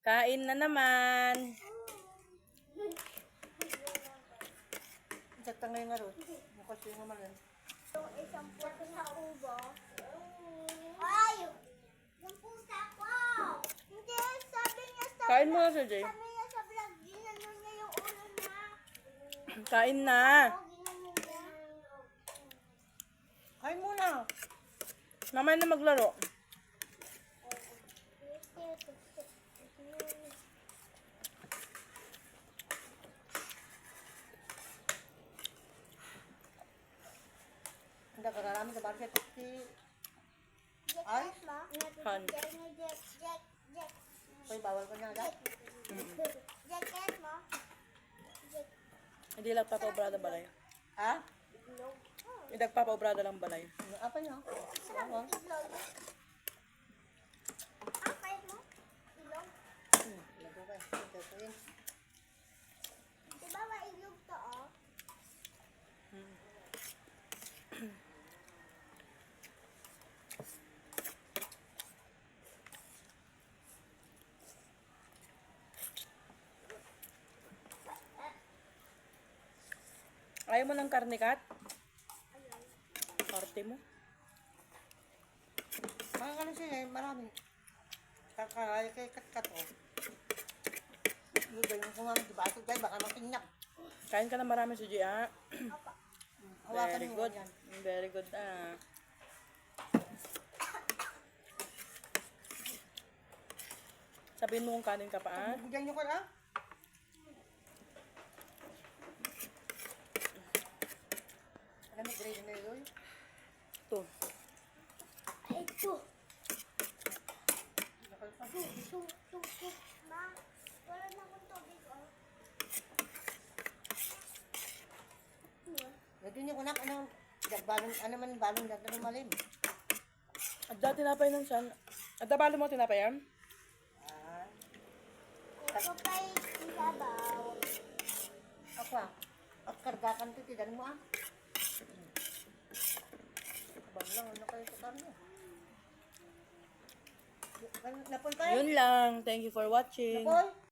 Kain na naman. Sakta ngayon nga ron. Kasi yung naman rin. Yung isang puso sa ubo. Ay! Yung pusa ko! Hindi, sabi niya sa Kain mo na si Jay. Sabi niya sa vlog, ginano niya yung ulo niya. Kain na. O, ginano niya. Kain muna. Mamaya na maglaro. Hindi ka namin sa barket. Jack, Ay? Jack, ma? Han. Jack, Jack. Ay, bawal ka na agad. Jack, Jack, ma? Jack, Hindi lang papaobrada balay. Ha? itlog. Hindi papaobrada lang balay. Apa niya? Sarap ng itlog. Ah, kahit mo? Itlog? Lago ka. Ito ko yun. Di ba ba itlog to, oh? Ayaw mo ng karne, Kat? Parte mo. Makakano siya eh, marami. Kakaray kay kat-kat o. Yung ganyan ko nga, diba? Ito guys, baka makinyak. Kain ka na marami si Jay, ah. Hawakan Very mo good. yan. Very good, ah. Sabihin mo kung kanin ka pa, ah. Bigyan niyo ko na. Alam mo, grade na yun. Ito. Ay, ito. Nakalpa. Ma, wala na akong tubig, oh. Lagyan niyo ko na, ano man balon dyan na malim. At dati tinapay ng san. At dabalo mo tinapay yan? Ah, Ito pa'y ibabaw. ako ah. At kargakan to, tidan mo ah. Abang lang, ano kayo sa karno? Napol kayo? Yun lang. Thank you for watching. Napol?